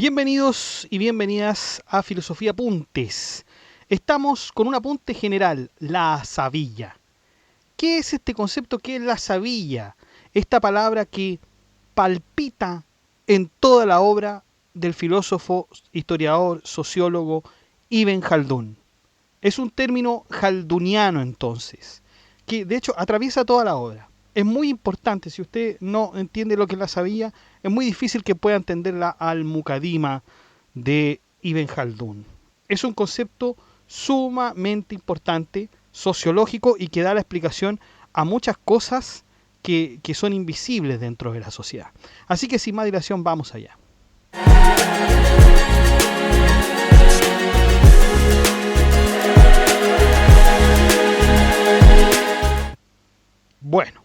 Bienvenidos y bienvenidas a Filosofía Apuntes. Estamos con un apunte general, la sabilla. ¿Qué es este concepto? ¿Qué es la sabilla? Esta palabra que palpita en toda la obra del filósofo, historiador, sociólogo Ibn Khaldún. Es un término jalduniano entonces, que de hecho atraviesa toda la obra. Es muy importante, si usted no entiende lo que es la sabilla, es muy difícil que pueda entender la al-Muqaddima de Ibn Khaldún. Es un concepto sumamente importante, sociológico, y que da la explicación a muchas cosas que son invisibles dentro de la sociedad. Así que sin más dilación, vamos allá. Bueno,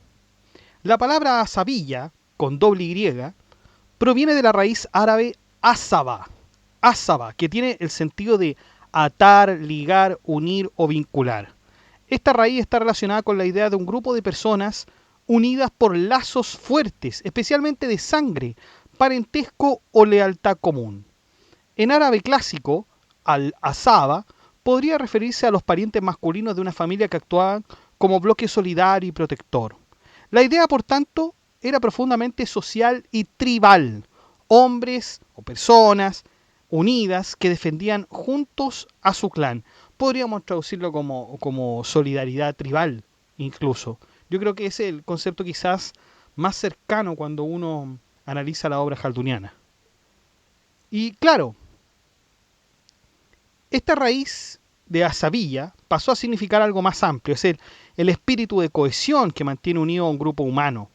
la palabra sabilla, con doble Y, proviene de la raíz árabe asaba, que tiene el sentido de atar, ligar, unir o vincular. Esta raíz está relacionada con la idea de un grupo de personas unidas por lazos fuertes, especialmente de sangre, parentesco o lealtad común. En árabe clásico, al-asaba podría referirse a los parientes masculinos de una familia que actuaban como bloque solidario y protector. La idea, por tanto, era profundamente social y tribal. Hombres o personas unidas que defendían juntos a su clan. Podríamos traducirlo como solidaridad tribal, incluso. Yo creo que ese es el concepto quizás más cercano cuando uno analiza la obra jalduniana. Y claro, esta raíz de asabilla pasó a significar algo más amplio, es el espíritu de cohesión que mantiene unido a un grupo humano.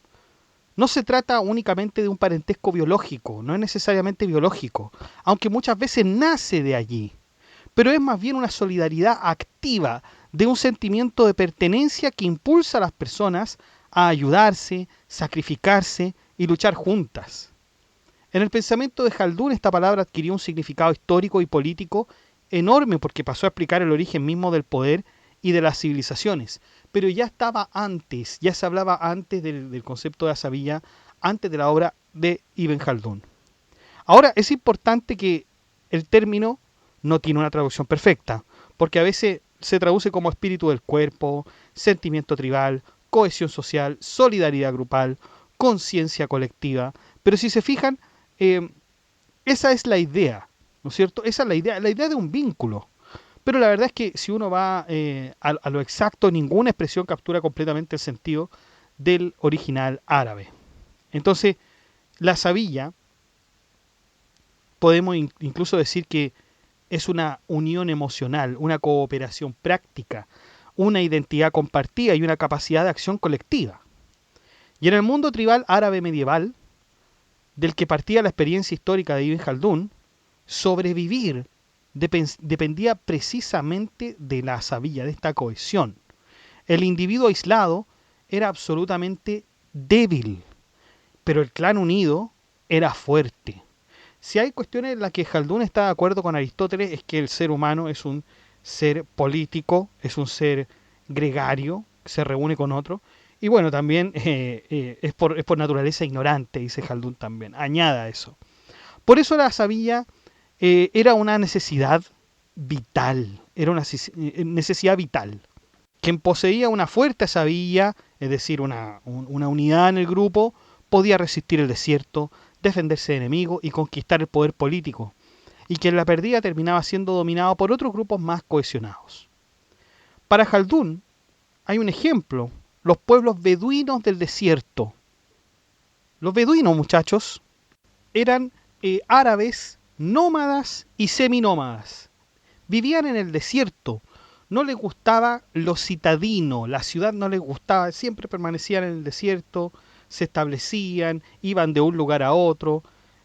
No se trata únicamente de un parentesco biológico, no es necesariamente biológico, aunque muchas veces nace de allí, pero es más bien una solidaridad activa, de un sentimiento de pertenencia que impulsa a las personas a ayudarse, sacrificarse y luchar juntas. En el pensamiento de Khaldún esta palabra adquirió un significado histórico y político enorme porque pasó a explicar el origen mismo del poder y de las civilizaciones. Pero ya estaba antes, ya se hablaba antes del concepto de asabilla, antes de la obra de Ibn Khaldún. Ahora, es importante que el término no tiene una traducción perfecta, porque a veces se traduce como espíritu del cuerpo, sentimiento tribal, cohesión social, solidaridad grupal, conciencia colectiva. Pero si se fijan, esa es la idea, ¿no es cierto? Esa es la idea de un vínculo. Pero la verdad es que si uno va a lo exacto, ninguna expresión captura completamente el sentido del original árabe. Entonces, la sabilla, podemos incluso decir que es una unión emocional, una cooperación práctica, una identidad compartida y una capacidad de acción colectiva. Y en el mundo tribal árabe medieval, del que partía la experiencia histórica de Ibn Khaldún, sobrevivir dependía precisamente de la sabilla, de esta cohesión. El individuo aislado era absolutamente débil, pero el clan unido era fuerte. Si hay cuestiones en las que Khaldún está de acuerdo con Aristóteles, es que el ser humano es un ser político, es un ser gregario, que se reúne con otro. Y bueno, también es por naturaleza ignorante, dice Khaldún también. Añada eso. Por eso la sabilla era una necesidad vital, era una necesidad vital. Quien poseía una fuerte sabilla, es decir, una unidad en el grupo, podía resistir el desierto, defenderse de enemigos y conquistar el poder político. Y quien la perdía terminaba siendo dominado por otros grupos más cohesionados. Para Khaldún hay un ejemplo, los pueblos beduinos del desierto. Los beduinos, muchachos, eran árabes nómadas y seminómadas. Vivían en el desierto, no les gustaba lo citadino, la ciudad no les gustaba, siempre permanecían en el desierto, se establecían, iban de un lugar a otro,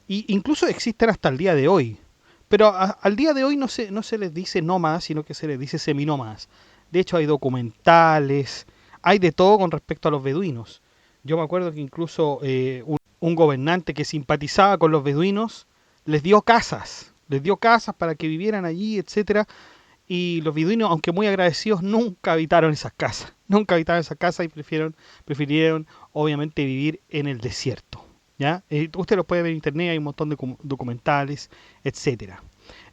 e incluso existen hasta el día de hoy. Pero al día de hoy no se les dice nómadas, sino que se les dice seminómadas. De hecho hay documentales, hay de todo con respecto a los beduinos. Yo me acuerdo que incluso un gobernante que simpatizaba con los beduinos les dio casas para que vivieran allí, etcétera. Y los beduinos, aunque muy agradecidos, nunca habitaron esas casas. Nunca habitaron esas casas y prefirieron obviamente vivir en el desierto. ¿Ya? Usted lo puede ver en internet, hay un montón de documentales, etcétera.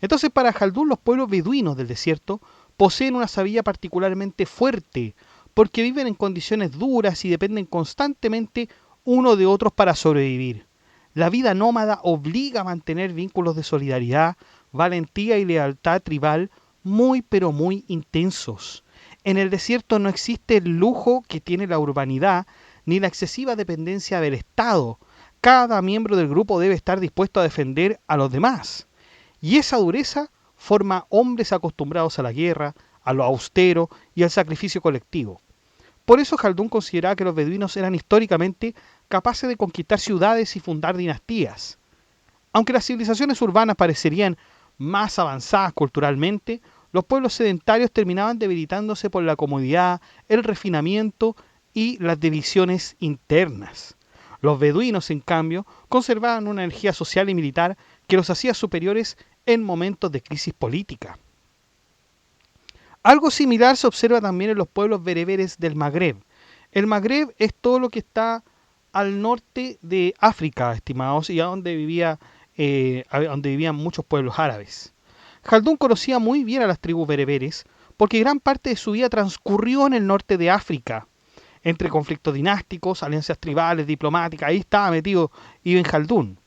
Entonces, para Jaldún, los pueblos beduinos del desierto poseen una sabía particularmente fuerte, porque viven en condiciones duras y dependen constantemente uno de otros para sobrevivir. La vida nómada obliga a mantener vínculos de solidaridad, valentía y lealtad tribal muy pero muy intensos. En el desierto no existe el lujo que tiene la urbanidad, ni la excesiva dependencia del Estado. Cada miembro del grupo debe estar dispuesto a defender a los demás. Y esa dureza forma hombres acostumbrados a la guerra, a lo austero y al sacrificio colectivo. Por eso Jaldún consideraba que los beduinos eran históricamente capaces de conquistar ciudades y fundar dinastías. Aunque las civilizaciones urbanas parecerían más avanzadas culturalmente, los pueblos sedentarios terminaban debilitándose por la comodidad, el refinamiento y las divisiones internas. Los beduinos, en cambio, conservaban una energía social y militar que los hacía superiores en momentos de crisis política. Algo similar se observa también en los pueblos bereberes del Magreb. El Magreb es todo lo que está al norte de África, estimados, y a donde vivían muchos pueblos árabes. Jaldún conocía muy bien a las tribus bereberes porque gran parte de su vida transcurrió en el norte de África, entre conflictos dinásticos, alianzas tribales, diplomáticas. Ahí estaba metido Ibn Jaldún.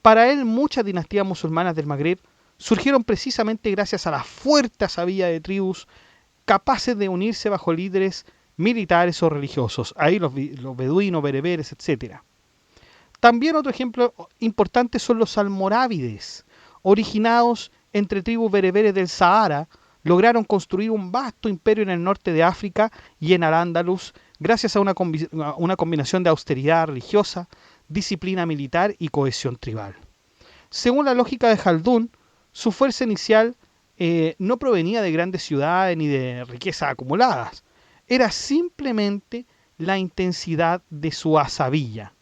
Para él, muchas dinastías musulmanas del Magreb surgieron precisamente gracias a la fuerte sabía de tribus capaces de unirse bajo líderes militares o religiosos. Ahí los beduinos, bereberes, etc. También otro ejemplo importante son los almorávides, originados entre tribus bereberes del Sahara, lograron construir un vasto imperio en el norte de África y en Al-Ándalus gracias a una combinación de austeridad religiosa, disciplina militar y cohesión tribal. Según la lógica de Jaldún, su fuerza inicial no provenía de grandes ciudades ni de riquezas acumuladas, era simplemente la intensidad de su asabilla.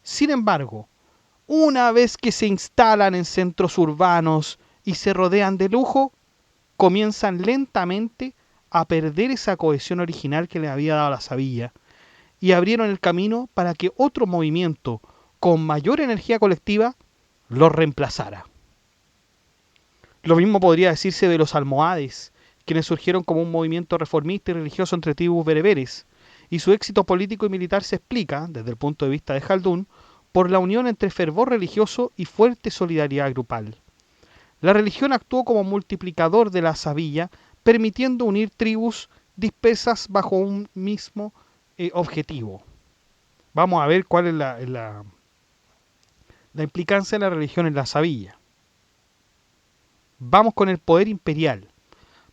Sin embargo, una vez que se instalan en centros urbanos y se rodean de lujo, comienzan lentamente a perder esa cohesión original que les había dado la sabilla y abrieron el camino para que otro movimiento con mayor energía colectiva los reemplazara. Lo mismo podría decirse de los almohades, quienes surgieron como un movimiento reformista y religioso entre tribus bereberes, y su éxito político y militar se explica, desde el punto de vista de Jaldún, por la unión entre fervor religioso y fuerte solidaridad grupal. La religión actuó como multiplicador de la sabilla, permitiendo unir tribus dispersas bajo un mismo objetivo. Vamos a ver cuál es la implicancia de la religión en la sabilla. Vamos con el poder imperial.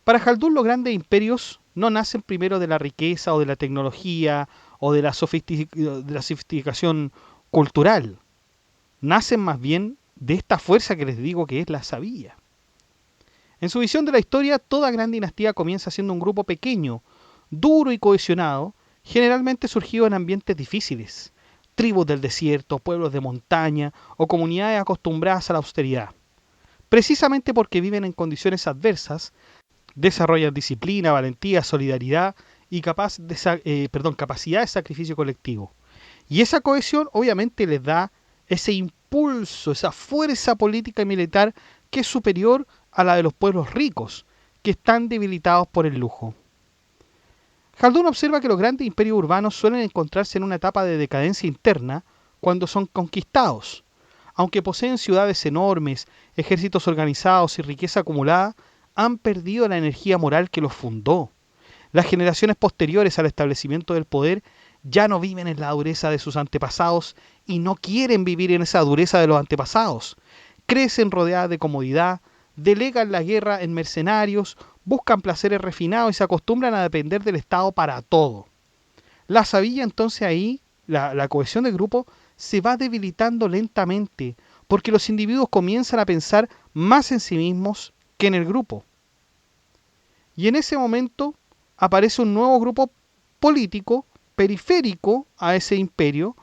Para Jaldún, los grandes imperios no nacen primero de la riqueza o de la tecnología o de la sofisticación cultural. Nacen más bien de esta fuerza que les digo que es la sabía. En su visión de la historia, toda gran dinastía comienza siendo un grupo pequeño, duro y cohesionado, generalmente surgido en ambientes difíciles, tribus del desierto, pueblos de montaña o comunidades acostumbradas a la austeridad. Precisamente porque viven en condiciones adversas, desarrollan disciplina, valentía, solidaridad y capacidad de sacrificio colectivo. Y esa cohesión obviamente les da ese impulso, esa fuerza política y militar que es superior a la de los pueblos ricos, que están debilitados por el lujo. Jaldún observa que los grandes imperios urbanos suelen encontrarse en una etapa de decadencia interna cuando son conquistados. Aunque poseen ciudades enormes, ejércitos organizados y riqueza acumulada, han perdido la energía moral que los fundó. Las generaciones posteriores al establecimiento del poder ya no viven en la dureza de sus antepasados y no quieren vivir en esa dureza de los antepasados. Crecen rodeadas de comodidad, delegan la guerra en mercenarios, buscan placeres refinados y se acostumbran a depender del Estado para todo. La sabilla entonces ahí, la cohesión del grupo, se va debilitando lentamente porque los individuos comienzan a pensar más en sí mismos que en el grupo. Y en ese momento aparece un nuevo grupo político periférico a ese imperio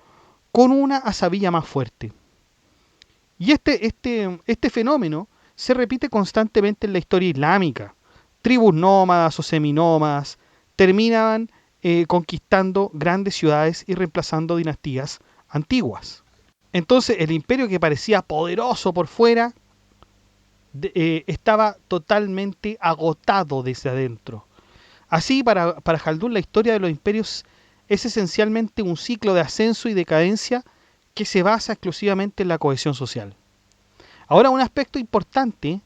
con una asabilla más fuerte. Y este fenómeno se repite constantemente en la historia islámica. Tribus nómadas o seminómadas terminaban conquistando grandes ciudades y reemplazando dinastías antiguas. Entonces el imperio, que parecía poderoso por fuera, estaba totalmente agotado desde adentro. Así, para Jaldún, la historia de los imperios es esencialmente un ciclo de ascenso y decadencia que se basa exclusivamente en la cohesión social. Ahora, un aspecto importante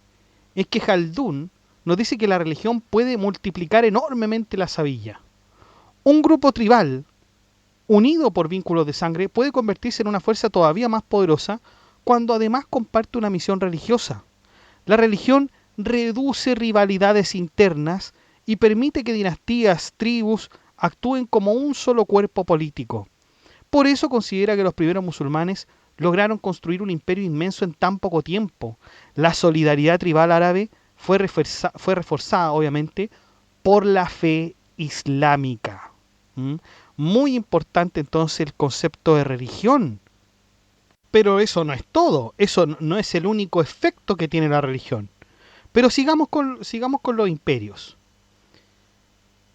es que Jaldún nos dice que la religión puede multiplicar enormemente la sabilla. Un grupo tribal unido por vínculos de sangre puede convertirse en una fuerza todavía más poderosa cuando además comparte una misión religiosa. La religión reduce rivalidades internas y permite que dinastías, tribus, actúen como un solo cuerpo político. Por eso considera que los primeros musulmanes lograron construir un imperio inmenso en tan poco tiempo. La solidaridad tribal árabe fue reforzada, obviamente, por la fe islámica. ¿Mm? Muy importante entonces el concepto de religión. Pero eso no es todo, eso no es el único efecto que tiene la religión. Pero sigamos con los imperios.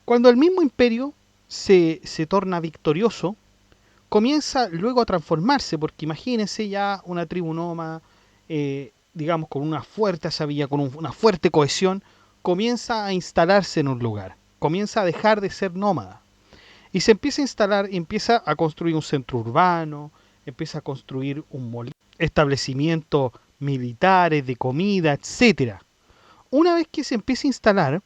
Cuando el mismo imperio se torna victorioso, comienza luego a transformarse, porque imagínense ya una tribu nómada, digamos con una fuerte sabía, con una fuerte cohesión, comienza a instalarse en un lugar, comienza a dejar de ser nómada. Y se empieza a instalar, empieza a construir un centro urbano, empieza a construir un molino, establecimientos militares, de comida, etcétera. Una vez que se empieza a instalar,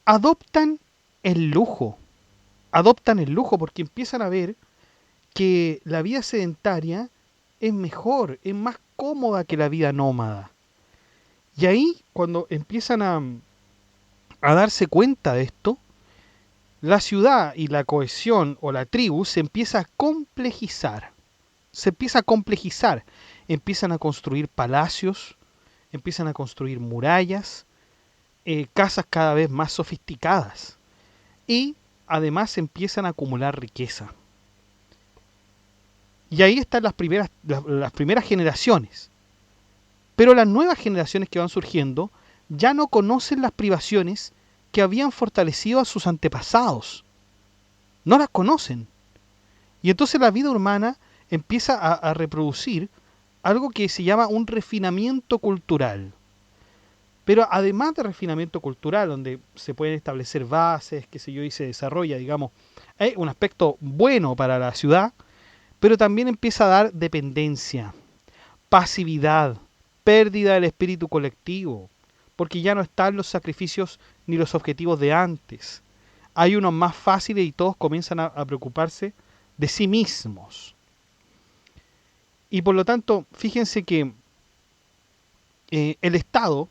adoptan el lujo. Adoptan el lujo porque empiezan a ver que la vida sedentaria es mejor, es más cómoda que la vida nómada. Y ahí, cuando empiezan a darse cuenta de esto, la ciudad y la cohesión o la tribu se empieza a complejizar. Se empieza a complejizar. Empiezan a construir palacios, empiezan a construir murallas, casas cada vez más sofisticadas. Y además empiezan a acumular riqueza. Y ahí están las primeras generaciones. Pero las nuevas generaciones que van surgiendo ya no conocen las privaciones que habían fortalecido a sus antepasados. No las conocen. Y entonces la vida humana empieza a reproducir algo que se llama un refinamiento cultural. Pero además de refinamiento cultural, donde se pueden establecer bases, qué sé yo, y se desarrolla, digamos, un aspecto bueno para la ciudad, pero también empieza a dar dependencia, pasividad, pérdida del espíritu colectivo, porque ya no están los sacrificios ni los objetivos de antes. Hay unos más fáciles y todos comienzan a preocuparse de sí mismos. Y por lo tanto, fíjense que el Estado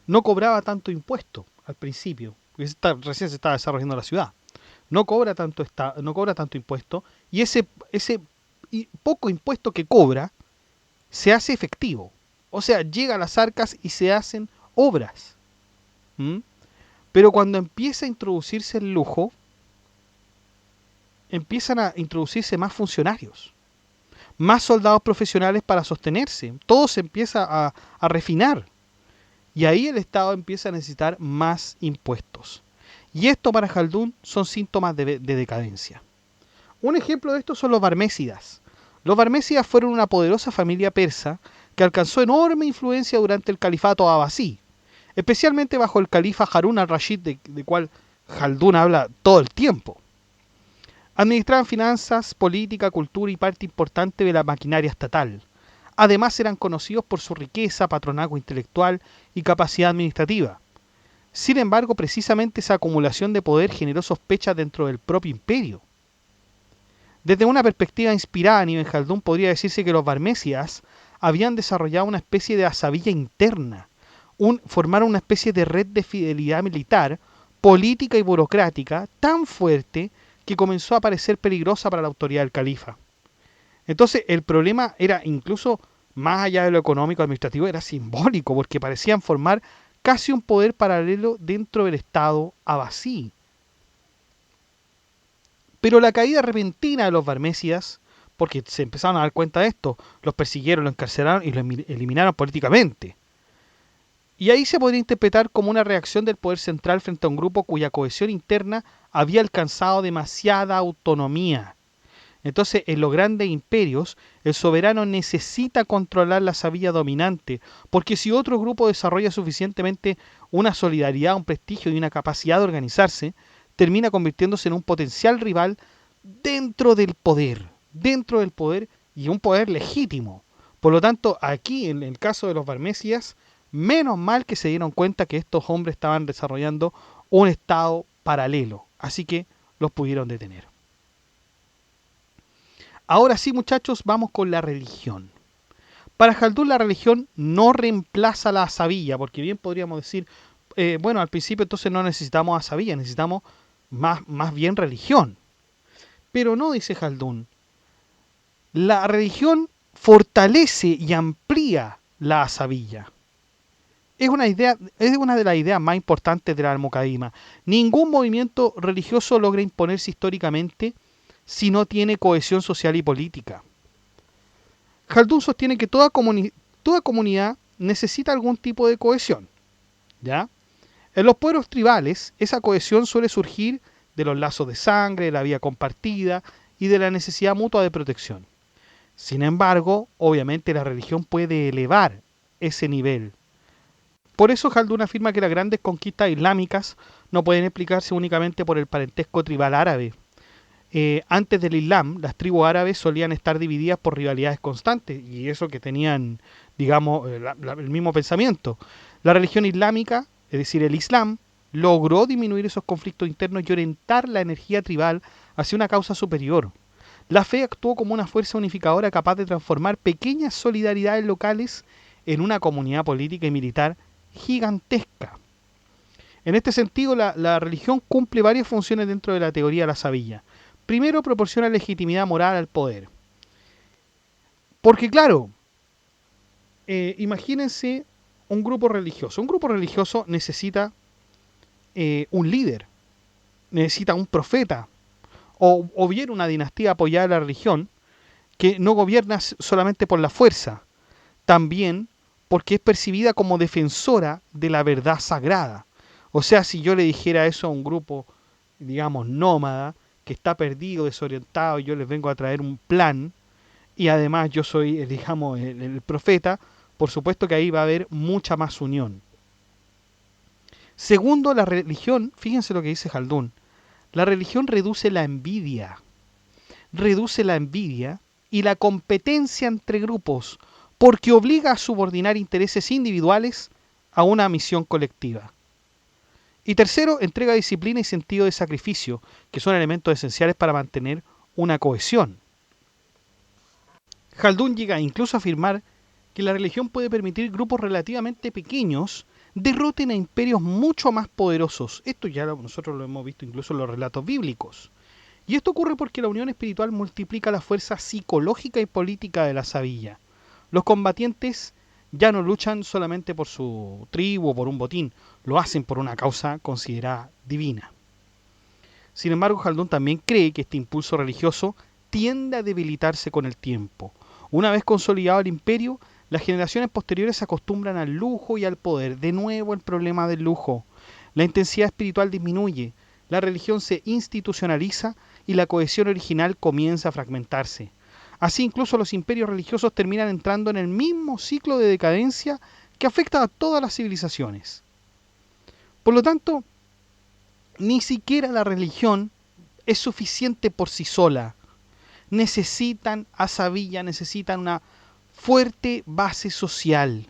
no cobraba tanto impuesto al principio, porque recién se estaba desarrollando la ciudad. No cobra tanto impuesto, y ese poco impuesto que cobra se hace efectivo. O sea, llega a las arcas y se hacen obras. ¿Mm? Pero cuando empieza a introducirse el lujo, empiezan a introducirse más funcionarios, más soldados profesionales para sostenerse. Todo se empieza a refinar. Y ahí el Estado empieza a necesitar más impuestos. Y esto para Jaldún son síntomas de decadencia. Un ejemplo de esto son los barmésidas. Los barmésidas fueron una poderosa familia persa que alcanzó enorme influencia durante el califato abasí, especialmente bajo el califa Harún al-Rashid, de cual Jaldún habla todo el tiempo. Administraban finanzas, política, cultura y parte importante de la maquinaria estatal. Además eran conocidos por su riqueza, patronazgo intelectual y capacidad administrativa. Sin embargo, precisamente esa acumulación de poder generó sospechas dentro del propio imperio. Desde una perspectiva inspirada en Ibn Jaldún, podría decirse que los barmésidas habían desarrollado una especie de asabilla interna, formaron una especie de red de fidelidad militar, política y burocrática tan fuerte que comenzó a parecer peligrosa para la autoridad del califa. Entonces el problema era incluso más allá de lo económico administrativo, era simbólico, porque parecían formar casi un poder paralelo dentro del Estado abasí. Pero la caída repentina de los barmésidas, porque se empezaron a dar cuenta de esto, los persiguieron, los encarcelaron y los eliminaron políticamente. Y ahí se podría interpretar como una reacción del poder central frente a un grupo cuya cohesión interna había alcanzado demasiada autonomía. Entonces, en los grandes imperios, el soberano necesita controlar la sabilla dominante, porque si otro grupo desarrolla suficientemente una solidaridad, un prestigio y una capacidad de organizarse, termina convirtiéndose en un potencial rival dentro del poder y un poder legítimo. Por lo tanto, aquí en el caso de los Barmecias, menos mal que se dieron cuenta que estos hombres estaban desarrollando un estado paralelo, así que los pudieron detener. Ahora sí, muchachos, vamos con la religión. Para Jaldún la religión no reemplaza la sabilla, porque bien podríamos decir, bueno, al principio entonces no necesitamos a sabilla, necesitamos más bien religión. Pero no, dice Jaldún, la religión fortalece y amplía la sabilla. Es una de las ideas más importantes de la Almucadima. Ningún movimiento religioso logra imponerse históricamente si no tiene cohesión social y política. Jaldún sostiene que toda comunidad necesita algún tipo de cohesión, ¿ya? En los pueblos tribales, esa cohesión suele surgir de los lazos de sangre, de la vida compartida y de la necesidad mutua de protección. Sin embargo, obviamente la religión puede elevar ese nivel. Por eso Jaldún afirma que las grandes conquistas islámicas no pueden explicarse únicamente por el parentesco tribal árabe. Antes del Islam, las tribus árabes solían estar divididas por rivalidades constantes, y eso que tenían, digamos, el mismo pensamiento. La religión islámica, es decir, el Islam, logró disminuir esos conflictos internos y orientar la energía tribal hacia una causa superior. La fe actuó como una fuerza unificadora capaz de transformar pequeñas solidaridades locales en una comunidad política y militar gigantesca. En este sentido, la religión cumple varias funciones dentro de la teoría de la sabilla. Primero, proporciona legitimidad moral al poder. Porque claro, imagínense un grupo religioso. Un grupo religioso necesita un líder, necesita un profeta, o bien una dinastía apoyada en la religión, que no gobierna solamente por la fuerza, también porque es percibida como defensora de la verdad sagrada. O sea, si yo le dijera eso a un grupo, digamos, nómada, que está perdido, desorientado, y yo les vengo a traer un plan, y además yo soy, digamos, el profeta, por supuesto que ahí va a haber mucha más unión. Segundo, la religión, fíjense lo que dice Jaldún, la religión reduce la envidia y la competencia entre grupos, porque obliga a subordinar intereses individuales a una misión colectiva. Y tercero, entrega disciplina y sentido de sacrificio, que son elementos esenciales para mantener una cohesión. Jaldún llega incluso a afirmar que la religión puede permitir grupos relativamente pequeños derroten a imperios mucho más poderosos. Esto ya nosotros lo hemos visto incluso en los relatos bíblicos. Y esto ocurre porque la unión espiritual multiplica la fuerza psicológica y política de la sabilla. Los combatientes ya no luchan solamente por su tribu o por un botín, lo hacen por una causa considerada divina. Sin embargo, Jaldún también cree que este impulso religioso tiende a debilitarse con el tiempo. Una vez consolidado el imperio, las generaciones posteriores se acostumbran al lujo y al poder. De nuevo el problema del lujo. La intensidad espiritual disminuye, la religión se institucionaliza y la cohesión original comienza a fragmentarse. Así incluso los imperios religiosos terminan entrando en el mismo ciclo de decadencia que afecta a todas las civilizaciones. Por lo tanto, ni siquiera la religión es suficiente por sí sola. Necesitan a sabilla, necesitan una fuerte base social.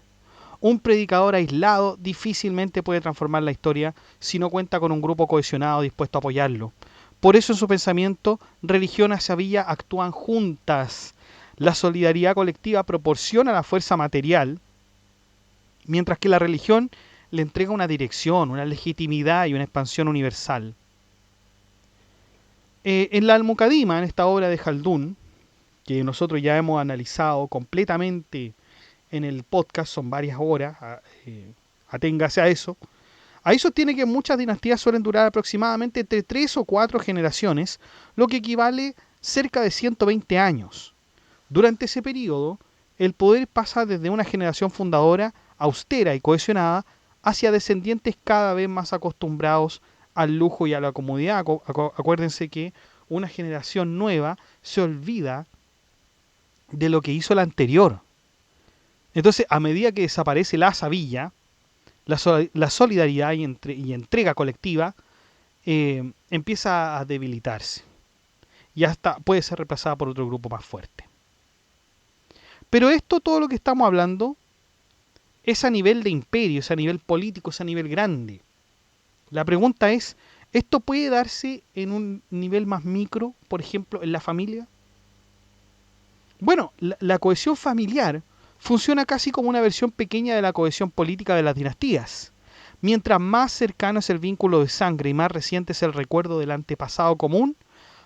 Un predicador aislado difícilmente puede transformar la historia si no cuenta con un grupo cohesionado dispuesto a apoyarlo. Por eso en su pensamiento, religión y sabilla actúan juntas. La solidaridad colectiva proporciona la fuerza material, mientras que la religión le entrega una dirección, una legitimidad y una expansión universal. En la Almucadima, en esta obra de Jaldún, que nosotros ya hemos analizado completamente en el podcast, son varias horas, aténgase a eso. Ahí sostiene que muchas dinastías suelen durar aproximadamente entre 3 o 4 generaciones, lo que equivale cerca de 120 años. Durante ese periodo, el poder pasa desde una generación fundadora, austera y cohesionada, hacia descendientes cada vez más acostumbrados al lujo y a la comodidad. Acuérdense que una generación nueva se olvida de lo que hizo la anterior. Entonces, a medida que desaparece la sabilla, la solidaridad y entrega colectiva empieza a debilitarse y hasta puede ser reemplazada por otro grupo más fuerte. Pero todo lo que estamos hablando, es a nivel de imperio, es a nivel político, es a nivel grande. La pregunta es, ¿esto puede darse en un nivel más micro, por ejemplo, en la familia? Bueno, la cohesión familiar funciona casi como una versión pequeña de la cohesión política de las dinastías. Mientras más cercano es el vínculo de sangre y más reciente es el recuerdo del antepasado común,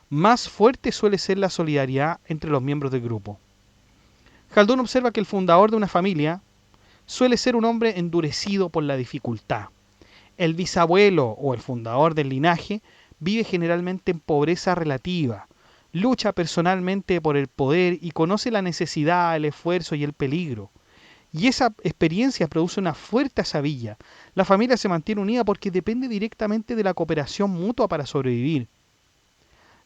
más fuerte suele ser la solidaridad entre los miembros del grupo. Khaldun observa que el fundador de una familia suele ser un hombre endurecido por la dificultad. El bisabuelo o el fundador del linaje vive generalmente en pobreza relativa, lucha personalmente por el poder y conoce la necesidad, el esfuerzo y el peligro. Y esa experiencia produce una fuerte sabilla. La familia se mantiene unida porque depende directamente de la cooperación mutua para sobrevivir.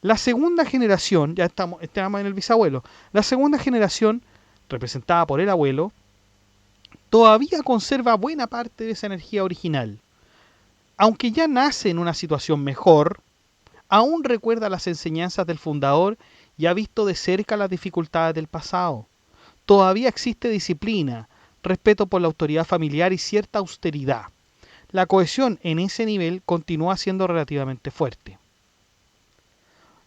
La segunda generación, ya estamos en el bisabuelo, la segunda generación, representada por el abuelo, todavía conserva buena parte de esa energía original. Aunque ya nace en una situación mejor, aún recuerda las enseñanzas del fundador y ha visto de cerca las dificultades del pasado. Todavía existe disciplina, respeto por la autoridad familiar y cierta austeridad. La cohesión en ese nivel continúa siendo relativamente fuerte.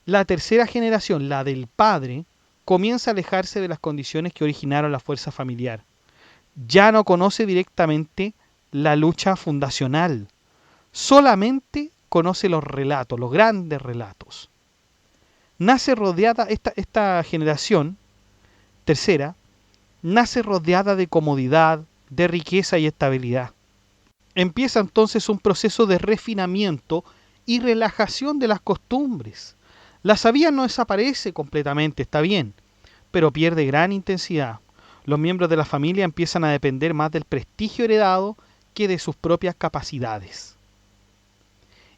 La tercera generación, la del padre, comienza a alejarse de las condiciones que originaron la fuerza familiar. Ya no conoce directamente la lucha fundacional, solamente conoce los relatos, los grandes relatos. Nace rodeada, esta generación tercera, nace rodeada de comodidad, de riqueza y estabilidad. Empieza entonces un proceso de refinamiento y relajación de las costumbres. La sabía no desaparece completamente, está bien, pero pierde gran intensidad. Los miembros de la familia empiezan a depender más del prestigio heredado que de sus propias capacidades.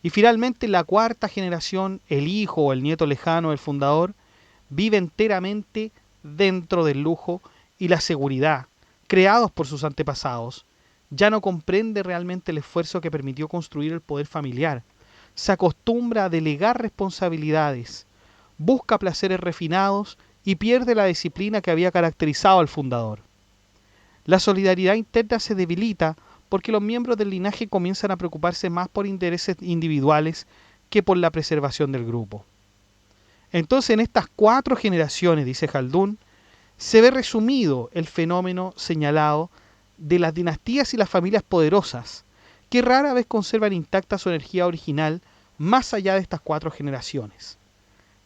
Y finalmente la cuarta generación, el hijo o el nieto lejano del fundador, vive enteramente dentro del lujo y la seguridad creados por sus antepasados. Ya no comprende realmente el esfuerzo que permitió construir el poder familiar. Se acostumbra a delegar responsabilidades, busca placeres refinados y pierde la disciplina que había caracterizado al fundador. La solidaridad interna se debilita porque los miembros del linaje comienzan a preocuparse más por intereses individuales que por la preservación del grupo. Entonces, en estas 4 generaciones, dice Khaldun, se ve resumido el fenómeno señalado de las dinastías y las familias poderosas, que rara vez conservan intacta su energía original más allá de estas 4 generaciones.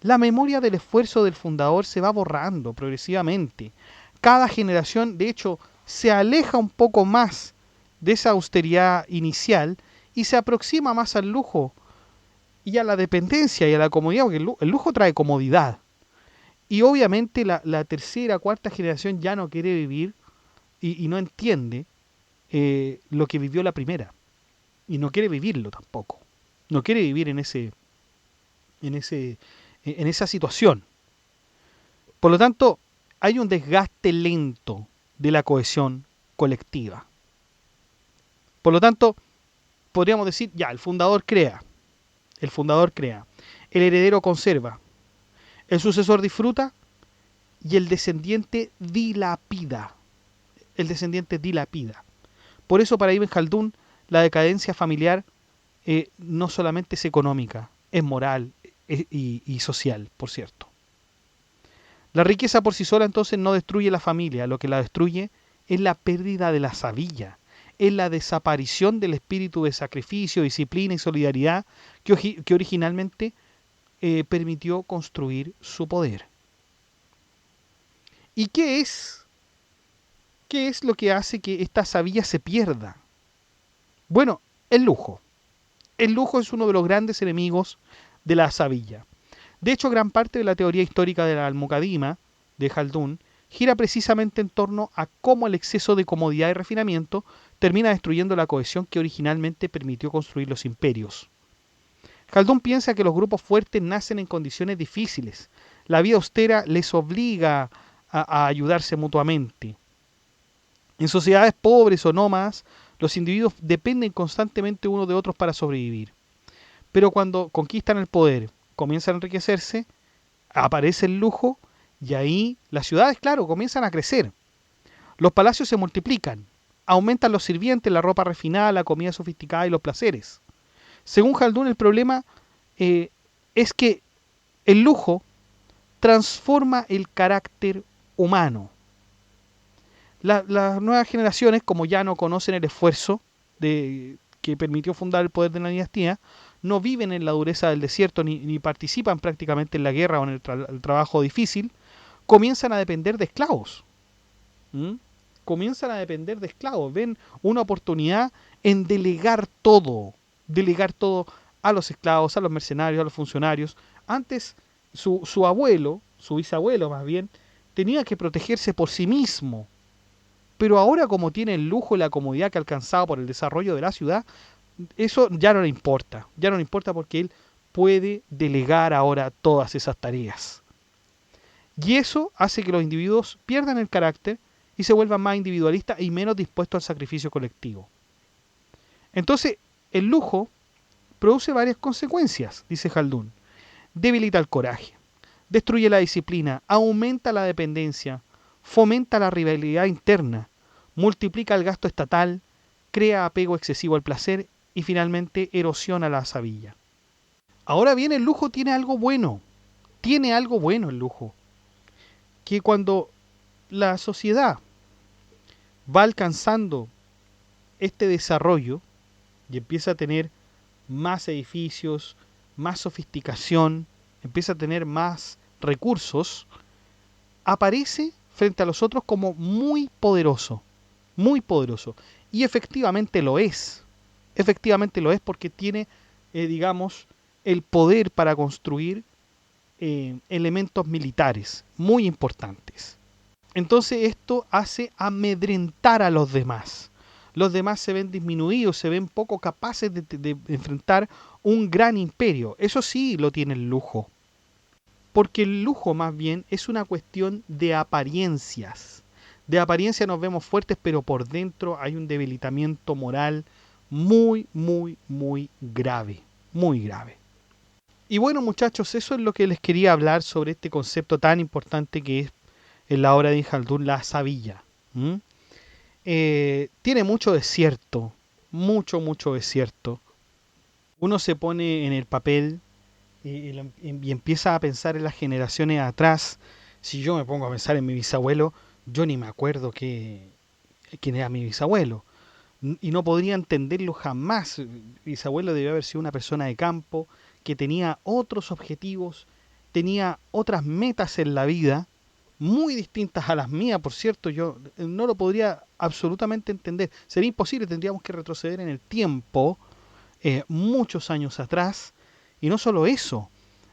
La memoria del esfuerzo del fundador se va borrando progresivamente. Cada generación, de hecho, se aleja un poco más de esa austeridad inicial y se aproxima más al lujo y a la dependencia y a la comodidad, porque el lujo trae comodidad. Y obviamente la tercera, cuarta generación ya no quiere vivir y no entiende lo que vivió la primera. Y no quiere vivirlo tampoco. No quiere vivir en esa situación. Por lo tanto, hay un desgaste lento de la cohesión colectiva. Por lo tanto, podríamos decir, ya, el fundador crea, el heredero conserva, el sucesor disfruta y el descendiente dilapida. Por eso para Ibn Khaldun la decadencia familiar no solamente es económica, es moral y social, por cierto. La riqueza por sí sola entonces no destruye la familia, lo que la destruye es la pérdida de la sabilla, es la desaparición del espíritu de sacrificio, disciplina y solidaridad que originalmente permitió construir su poder. ¿Y qué es lo que hace que esta sabilla se pierda? Bueno, el lujo. El lujo es uno de los grandes enemigos de la sabilla. De hecho, gran parte de la teoría histórica de la Al-Muqaddima de Khaldun gira precisamente en torno a cómo el exceso de comodidad y refinamiento termina destruyendo la cohesión que originalmente permitió construir los imperios. Khaldun piensa que los grupos fuertes nacen en condiciones difíciles. La vida austera les obliga a ayudarse mutuamente. En sociedades pobres o nómadas, los individuos dependen constantemente unos de otros para sobrevivir. Pero cuando conquistan el poder, comienzan a enriquecerse, aparece el lujo y ahí las ciudades, claro, comienzan a crecer. Los palacios se multiplican, aumentan los sirvientes, la ropa refinada, la comida sofisticada y los placeres. Según Khaldun, el problema es que el lujo transforma el carácter humano. Las nuevas generaciones, como ya no conocen el esfuerzo que permitió fundar el poder de la dinastía, no viven en la dureza del desierto ni participan prácticamente en la guerra o en el trabajo difícil, comienzan a depender de esclavos. ¿Mm? Comienzan a depender de esclavos. Ven una oportunidad en delegar todo a los esclavos, a los mercenarios, a los funcionarios. Antes su abuelo, su bisabuelo más bien, tenía que protegerse por sí mismo. Pero ahora, como tiene el lujo y la comodidad que ha alcanzado por el desarrollo de la ciudad, eso ya no le importa. Ya no le importa porque él puede delegar ahora todas esas tareas. Y eso hace que los individuos pierdan el carácter y se vuelvan más individualistas y menos dispuestos al sacrificio colectivo. Entonces, el lujo produce varias consecuencias, dice Khaldun. Debilita el coraje, destruye la disciplina, aumenta la dependencia, fomenta la rivalidad interna, multiplica el gasto estatal, crea apego excesivo al placer y finalmente erosiona la savia. Ahora bien, el lujo tiene algo bueno el lujo, que cuando la sociedad va alcanzando este desarrollo y empieza a tener más edificios, más sofisticación, empieza a tener más recursos, aparece frente a los otros como muy poderoso, muy poderoso. Y efectivamente lo es porque tiene, digamos, el poder para construir elementos militares muy importantes. Entonces esto hace amedrentar a los demás. Los demás se ven disminuidos, se ven poco capaces de enfrentar un gran imperio. Eso sí lo tiene el lujo. Porque el lujo más bien es una cuestión de apariencias. De apariencia nos vemos fuertes, pero por dentro hay un debilitamiento moral muy, muy, muy grave. Muy grave. Y bueno, muchachos, eso es lo que les quería hablar sobre este concepto tan importante que es en la obra de Ibn Khaldun, la savia. Tiene mucho desierto, mucho desierto. Uno se pone en el papel y empieza a pensar en las generaciones atrás. Si yo me pongo a pensar en mi bisabuelo, yo ni me acuerdo quién era mi bisabuelo. Y no podría entenderlo jamás. Mi bisabuelo debió haber sido una persona de campo que tenía otros objetivos, tenía otras metas en la vida, muy distintas a las mías, por cierto. Yo no lo podría absolutamente entender. Sería imposible, tendríamos que retroceder en el tiempo muchos años atrás. Y no solo eso,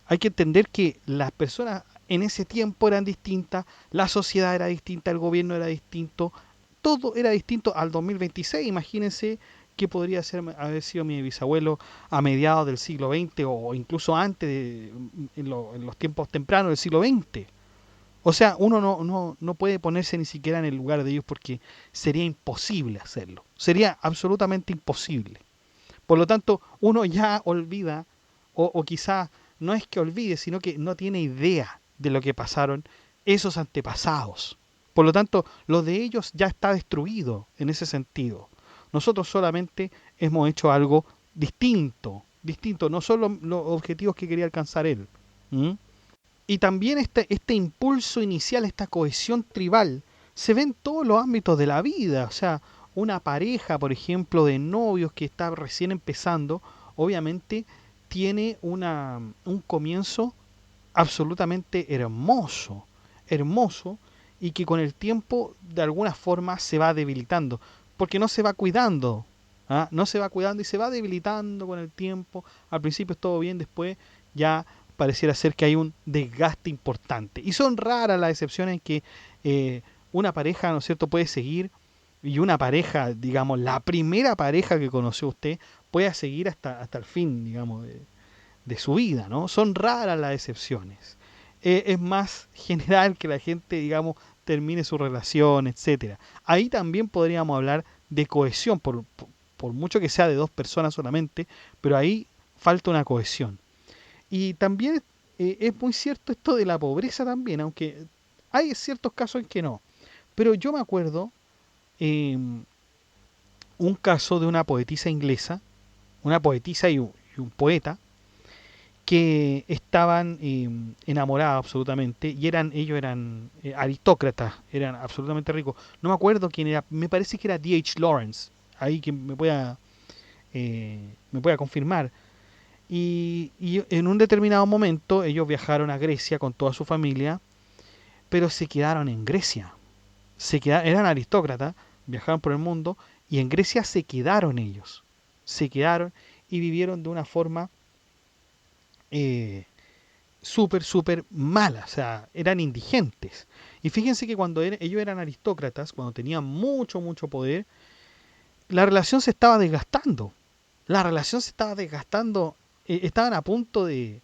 hay que entender que las personas en ese tiempo eran distintas, la sociedad era distinta, el gobierno era distinto, todo era distinto al 2026. Imagínense que podría haber sido mi bisabuelo a mediados del siglo XX o incluso antes, en los tiempos tempranos del siglo XX. O sea, uno no puede ponerse ni siquiera en el lugar de ellos porque sería imposible hacerlo. Sería absolutamente imposible. Por lo tanto, uno ya olvida, o quizá no es que olvide, sino que no tiene idea de lo que pasaron esos antepasados. Por lo tanto, lo de ellos ya está destruido en ese sentido. Nosotros solamente hemos hecho algo distinto, no son los objetivos que quería alcanzar él. Y también este impulso inicial, esta cohesión tribal, se ve en todos los ámbitos de la vida. O sea, una pareja, por ejemplo, de novios que está recién empezando, obviamente tiene un comienzo absolutamente hermoso, y que con el tiempo de alguna forma se va debilitando, porque no se va cuidando, no se va cuidando y se va debilitando con el tiempo. Al principio es todo bien, después ya pareciera ser que hay un desgaste importante. Y son raras las excepciones en que una pareja, ¿no es cierto?, puede seguir, y una pareja, digamos, la primera pareja que conoció usted, pueda seguir hasta el fin, digamos, de su vida, ¿no? Son raras las excepciones. Es más general que la gente, digamos, termine su relación, etcétera. Ahí también podríamos hablar de cohesión, por mucho que sea de dos personas solamente, pero ahí falta una cohesión. Y también es muy cierto esto de la pobreza también, aunque hay ciertos casos en que no. Pero yo me acuerdo eh, un caso de una poetisa inglesa, una poetisa y un poeta, que estaban enamorados absolutamente y ellos eran aristócratas, eran absolutamente ricos. No me acuerdo quién era, me parece que era D.H. Lawrence, ahí que me pueda confirmar. Y en un determinado momento ellos viajaron a Grecia con toda su familia, pero se quedaron en Grecia. Eran aristócratas, viajaban por el mundo y en Grecia se quedaron ellos. Se quedaron y vivieron de una forma eh, súper mala, o sea, eran indigentes. Y fíjense que cuando ellos eran aristócratas, cuando tenían mucho poder, la relación se estaba desgastando. La relación se estaba desgastando, estaban a punto de,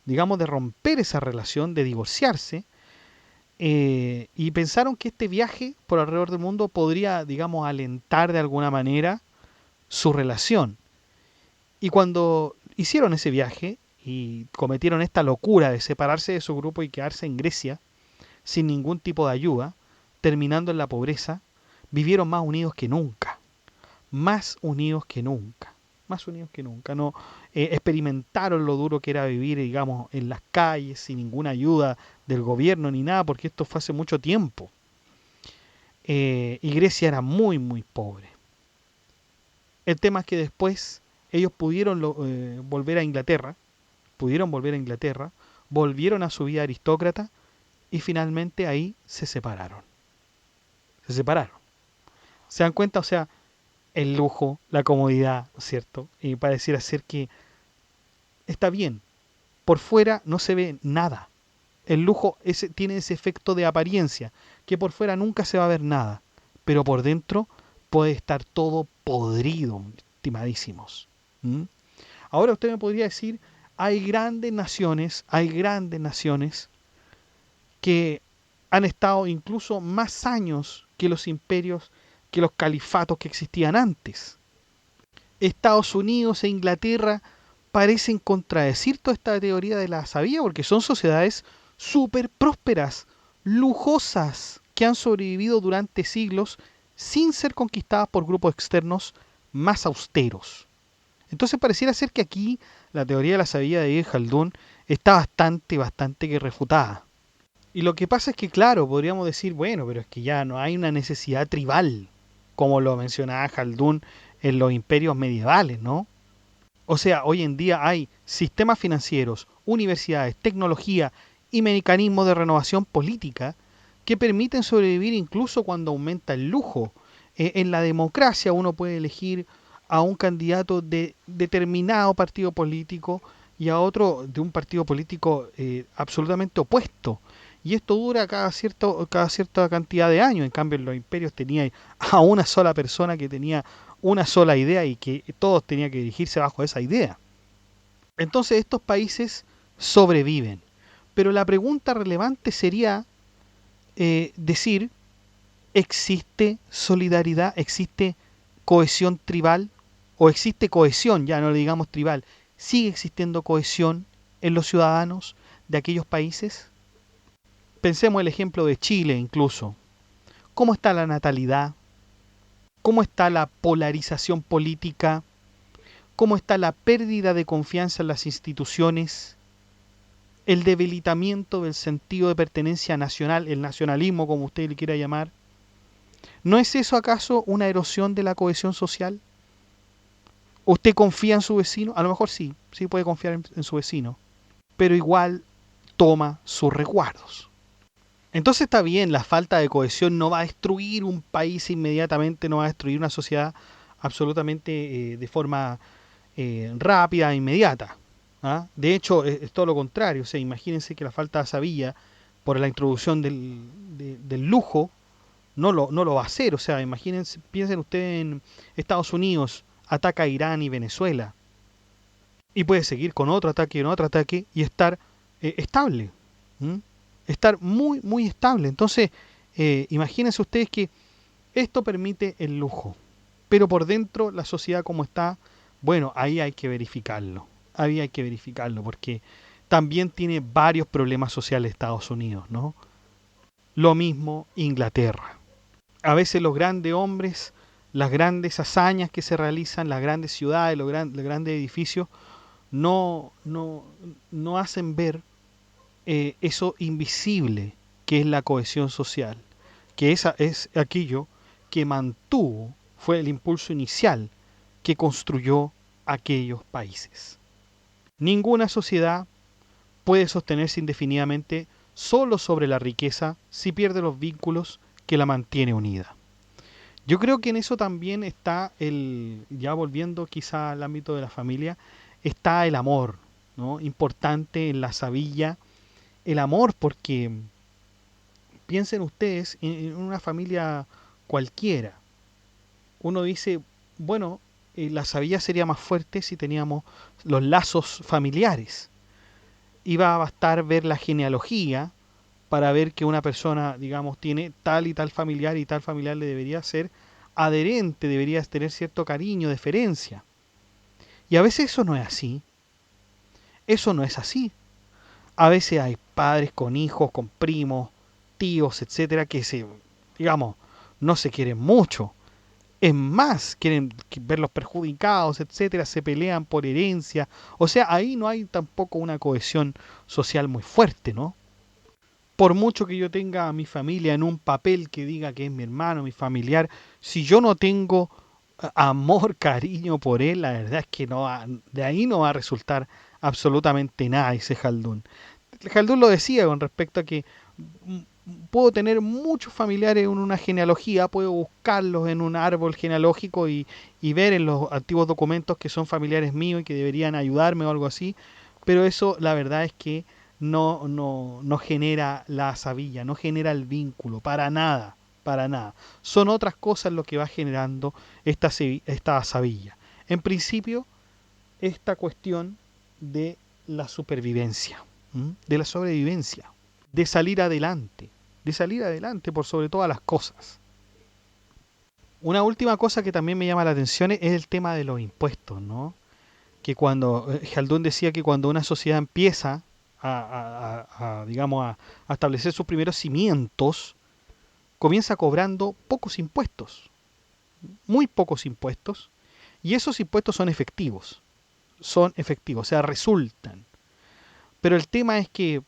digamos, de romper esa relación, de divorciarse, y pensaron que este viaje por alrededor del mundo podría, digamos, alentar de alguna manera su relación. Y cuando hicieron ese viaje y cometieron esta locura de separarse de su grupo y quedarse en Grecia sin ningún tipo de ayuda, terminando en la pobreza, vivieron más unidos que nunca, más unidos que nunca, más unidos que nunca. No experimentaron lo duro que era vivir, digamos, en las calles sin ninguna ayuda del gobierno ni nada, porque esto fue hace mucho tiempo. Y Grecia era muy pobre. El tema es que después ellos pudieron volver a Inglaterra, volvieron a su vida aristócrata y finalmente ahí se separaron. Se separaron. ¿Se dan cuenta? O sea, el lujo, la comodidad, ¿cierto? Y pareciera ser que está bien. Por fuera no se ve nada. El lujo tiene ese efecto de apariencia, que por fuera nunca se va a ver nada, pero por dentro puede estar todo podrido, estimadísimos. ¿Mm? Ahora usted me podría decir, hay grandes naciones que han estado incluso más años que los imperios, que los califatos que existían antes. Estados Unidos e Inglaterra parecen contradecir toda esta teoría de la sabía porque son sociedades súper prósperas, lujosas, que han sobrevivido durante siglos sin ser conquistadas por grupos externos más austeros. Entonces pareciera ser que aquí la teoría de la sabía de Ibn Khaldun está bastante que refutada. Y lo que pasa es que, claro, podríamos decir, bueno, pero es que ya no hay una necesidad tribal, como lo mencionaba Khaldun en los imperios medievales, ¿no? O sea, hoy en día hay sistemas financieros, universidades, tecnología y mecanismos de renovación política que permiten sobrevivir incluso cuando aumenta el lujo. En la democracia uno puede elegir a un candidato de determinado partido político y a otro de un partido político absolutamente opuesto. Y esto dura cada cierta cantidad de años. En cambio, en los imperios tenía a una sola persona que tenía una sola idea y que todos tenían que dirigirse bajo esa idea. Entonces estos países sobreviven. Pero la pregunta relevante sería decir, ¿existe solidaridad? ¿Existe cohesión tribal? ¿O existe cohesión, ya no le digamos tribal? ¿Sigue existiendo cohesión en los ciudadanos de aquellos países? Pensemos el ejemplo de Chile incluso. ¿Cómo está la natalidad? ¿Cómo está la polarización política? ¿Cómo está la pérdida de confianza en las instituciones? El debilitamiento del sentido de pertenencia nacional, el nacionalismo como usted le quiera llamar. ¿No es eso acaso una erosión de la cohesión social? ¿Usted confía en su vecino? A lo mejor sí, sí puede confiar en su vecino, pero igual toma sus resguardos. Entonces está bien, la falta de cohesión no va a destruir un país inmediatamente, no va a destruir una sociedad absolutamente de forma rápida e inmediata. ¿Ah? De hecho, es todo lo contrario. O sea, imagínense que la falta de sabilla por la introducción del lujo no lo va a hacer. O sea, imagínense, piensen ustedes en Estados Unidos, ataca a Irán y Venezuela. y puede seguir con otro ataque, y estar estable. ¿Mm? Estar muy, muy estable. Entonces, imagínense ustedes que esto permite el lujo, pero por dentro la sociedad como está, bueno, ahí hay que verificarlo. Ahí hay que verificarlo porque también tiene varios problemas sociales Estados Unidos, ¿no? Lo mismo Inglaterra. A veces los grandes hombres, las grandes hazañas que se realizan, las grandes ciudades, los grandes edificios, no hacen ver eso invisible que es la cohesión social, que esa es aquello que mantuvo, fue el impulso inicial que construyó aquellos países. Ninguna sociedad puede sostenerse indefinidamente solo sobre la riqueza si pierde los vínculos que la mantiene unida. Yo creo que en eso también está ya volviendo quizá al ámbito de la familia, está el amor, ¿no? Importante en la sabilla, el amor, porque piensen ustedes en una familia cualquiera. Uno dice, bueno, la sabilla sería más fuerte si teníamos los lazos familiares. Iba a bastar ver la genealogía para ver que una persona, digamos, tiene tal y tal familiar le debería ser adherente, debería tener cierto cariño, deferencia. Y a veces eso no es así. Eso no es así. A veces hay padres con hijos, con primos, tíos, etcétera, que digamos, no se quieren mucho. Es más, quieren verlos perjudicados, etcétera, se pelean por herencia. O sea, ahí no hay tampoco una cohesión social muy fuerte, ¿no? Por mucho que yo tenga a mi familia en un papel que diga que es mi hermano, mi familiar, si yo no tengo amor, cariño por él, la verdad es que de ahí no va a resultar absolutamente nada, dice Jaldún. Jaldún lo decía con respecto a que mm, puedo tener muchos familiares en una genealogía, puedo buscarlos en un árbol genealógico y ver en los antiguos documentos que son familiares míos y que deberían ayudarme o algo así, pero eso la verdad es que no genera la sabilla, no genera el vínculo, para nada, para nada. Son otras cosas lo que va generando esta sabilla. En principio, esta cuestión de la supervivencia, de la sobrevivencia, de salir adelante por sobre todas las cosas. Una última cosa que también me llama la atención es el tema de los impuestos, ¿no? Que cuando Haldun decía que cuando una sociedad empieza digamos, a establecer sus primeros cimientos, comienza cobrando pocos impuestos, muy pocos impuestos, y esos impuestos son efectivos, o sea, resultan. Pero el tema es que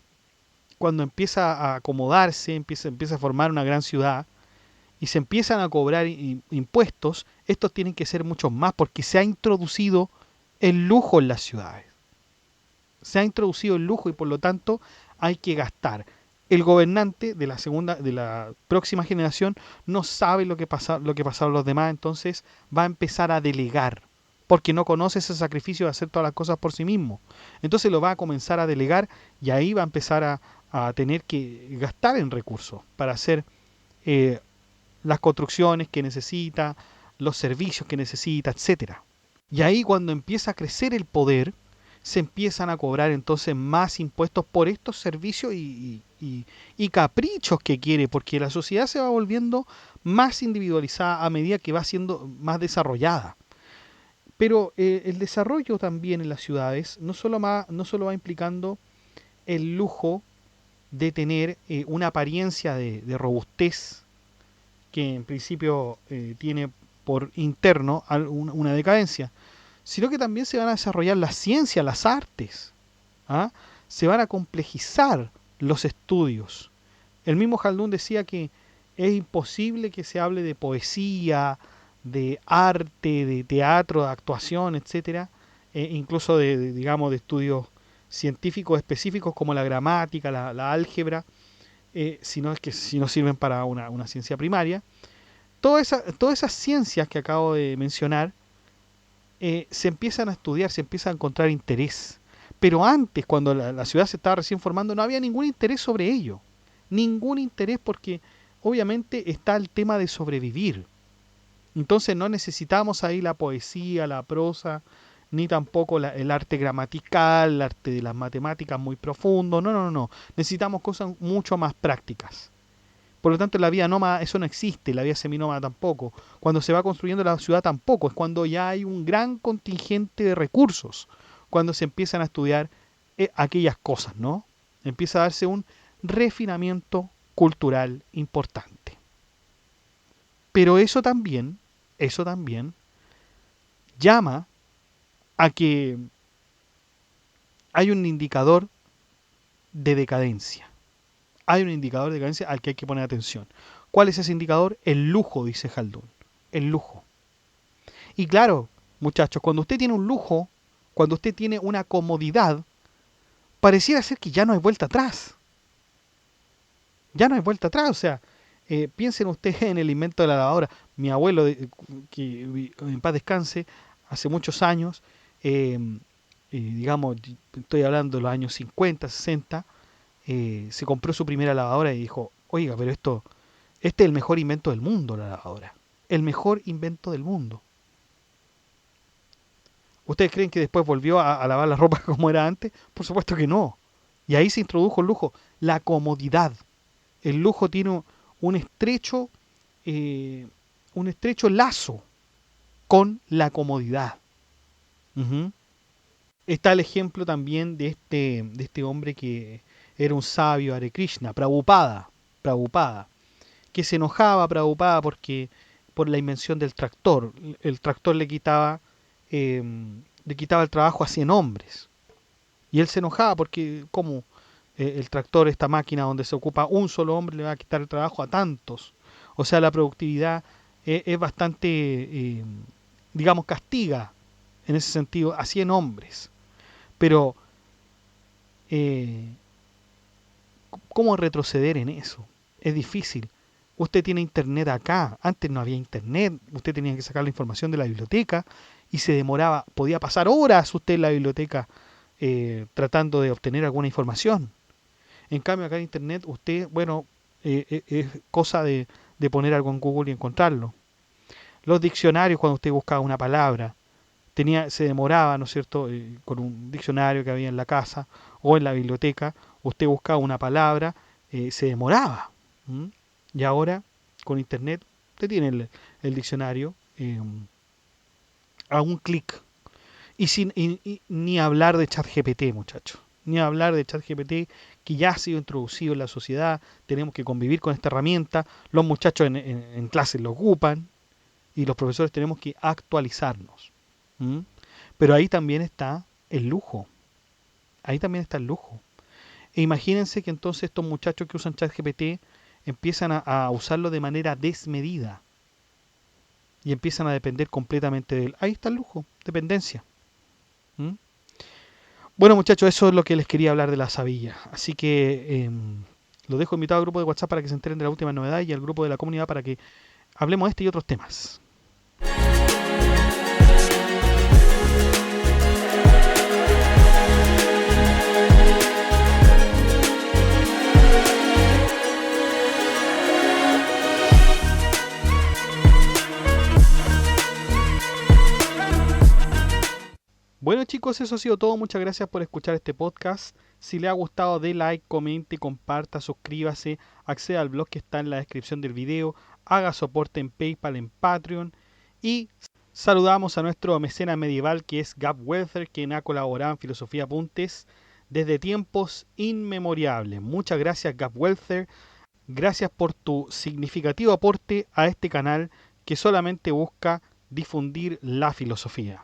cuando empieza a acomodarse, empieza a formar una gran ciudad y se empiezan a cobrar impuestos, estos tienen que ser muchos más porque se ha introducido el lujo en las ciudades. Se ha introducido el lujo y por lo tanto hay que gastar. El gobernante de la próxima generación no sabe lo que pasaron los demás, entonces va a empezar a delegar, porque no conoce ese sacrificio de hacer todas las cosas por sí mismo. Entonces lo va a comenzar a delegar y ahí va a empezar a tener que gastar en recursos para hacer eh, las construcciones que necesita, los servicios que necesita, etcétera. Y ahí cuando empieza a crecer el poder, se empiezan a cobrar entonces más impuestos por estos servicios y caprichos que quiere, porque la sociedad se va volviendo más individualizada a medida que va siendo más desarrollada. Pero el desarrollo también en las ciudades no solo va implicando el lujo de tener una apariencia de robustez que en principio tiene por interno una decadencia, sino que también se van a desarrollar las ciencias, las artes, ¿ah? Se van a complejizar los estudios. El mismo Jaldún decía que es imposible que se hable de poesía, de arte, de teatro, de actuación, etcétera, incluso digamos de estudios científicos específicos como la gramática, la álgebra, si no sirven para una ciencia primaria. Todas esas ciencias que acabo de mencionar se empiezan a estudiar, se empieza a encontrar interés. Pero antes, cuando la ciudad se estaba recién formando, no había ningún interés sobre ello. Ningún interés porque obviamente está el tema de sobrevivir. Entonces no necesitamos ahí la poesía, la prosa, ni tampoco el arte gramatical, el arte de las matemáticas muy profundo. No, no, no, no. Necesitamos cosas mucho más prácticas. Por lo tanto, la vía nómada, eso no existe, la vía seminómada tampoco. Cuando se va construyendo la ciudad tampoco, es cuando ya hay un gran contingente de recursos, cuando se empiezan a estudiar aquellas cosas, ¿no? Empieza a darse un refinamiento cultural importante. Pero eso también llama a que hay un indicador de decadencia. Hay un indicador de decadencia al que hay que poner atención. ¿Cuál es ese indicador? El lujo, dice Haldun. El lujo. Y claro, muchachos, cuando usted tiene un lujo, cuando usted tiene una comodidad, pareciera ser que ya no hay vuelta atrás. Ya no hay vuelta atrás. O sea, piensen ustedes en el invento de la lavadora. Mi abuelo, que en paz descanse, hace muchos años, eh, digamos, estoy hablando de los años 50, 60, se compró su primera lavadora y dijo, oiga, pero este es el mejor invento del mundo, la lavadora. El mejor invento del mundo. ¿Ustedes creen que después volvió a lavar la ropa como era antes? Por supuesto que no. Y ahí se introdujo el lujo, la comodidad. El lujo tiene un estrecho, eh, un estrecho lazo con la comodidad. Ujú. Está el ejemplo también de este hombre que era un sabio, Hare Krishna, Prabhupada, que se enojaba Prabhupada porque por la invención del tractor. El tractor eh, le quitaba el trabajo a 100 hombres. Y él se enojaba porque, ¿cómo? El tractor, esta máquina donde se ocupa un solo hombre, le va a quitar el trabajo a tantos. O sea, la productividad es bastante, digamos, castiga en ese sentido a 100 hombres. Pero, eh, ¿cómo retroceder en eso? Es difícil. Usted tiene internet acá. Antes no había internet. Usted tenía que sacar la información de la biblioteca y se demoraba. Podía pasar horas usted en la biblioteca tratando de obtener alguna información. En cambio, acá en internet, usted, bueno, es cosa de poner algo en Google y encontrarlo. Los diccionarios, cuando usted buscaba una palabra, se demoraba, ¿no es cierto?, con un diccionario que había en la casa o en la biblioteca, usted buscaba una palabra, se demoraba. ¿M? Y ahora, con internet, usted tiene el diccionario a un clic. Y ni hablar de ChatGPT, muchachos. Ni hablar de ChatGPT, que ya ha sido introducido en la sociedad. Tenemos que convivir con esta herramienta. Los muchachos en clases lo ocupan. Y los profesores tenemos que actualizarnos. ¿Mm? Pero ahí también está el lujo. Ahí también está el lujo. E imagínense que entonces estos muchachos que usan ChatGPT empiezan a usarlo de manera desmedida. Y empiezan a depender completamente de él. Ahí está el lujo, dependencia. ¿Mm? Bueno, muchachos, eso es lo que les quería hablar de la Savilla. Así que los dejo invitado al grupo de WhatsApp para que se enteren de la última novedad y al grupo de la comunidad para que hablemos de este y otros temas. Bueno, chicos, eso ha sido todo. Muchas gracias por escuchar este podcast. Si le ha gustado, dé like, comente, comparta, suscríbase, acceda al blog que está en la descripción del video, haga soporte en PayPal, en Patreon y saludamos a nuestro mecenas medieval que es Gab Welther, quien ha colaborado en Filosofía Apuntes desde tiempos inmemorables. Muchas gracias, Gab Welther. Gracias por tu significativo aporte a este canal que solamente busca difundir la filosofía.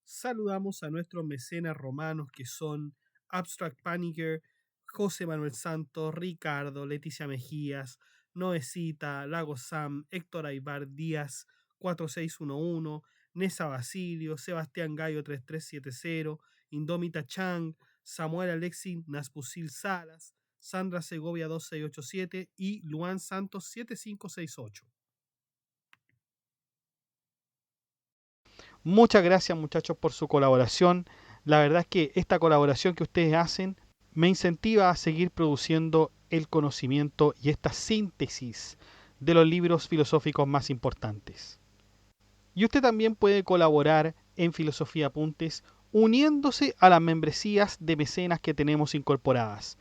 Saludamos a nuestros mecenas romanos que son Abstract Paniker, José Manuel Santos, Ricardo, Leticia Mejías, Noecita, Lago Sam, Héctor Aybar Díaz, 4611, Nessa Basilio, Sebastián Gallo 3370, Indómita Chang, Samuel Alexi Naspusil Salas, Sandra Segovia 2687 y Luan Santos 7568. Muchas gracias, muchachos, por su colaboración. La verdad es que esta colaboración que ustedes hacen me incentiva a seguir produciendo el conocimiento y esta síntesis de los libros filosóficos más importantes. Y usted también puede colaborar en Filosofía Apuntes uniéndose a las membresías de mecenas que tenemos incorporadas.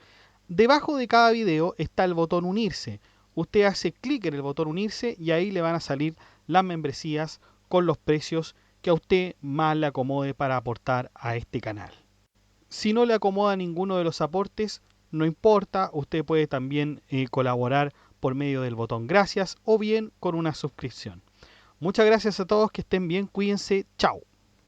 Debajo de cada video está el botón unirse. Usted hace clic en el botón unirse y ahí le van a salir las membresías con los precios que a usted más le acomode para aportar a este canal. Si no le acomoda ninguno de los aportes, no importa, usted puede también colaborar por medio del botón gracias o bien con una suscripción. Muchas gracias a todos, que estén bien, cuídense, chao.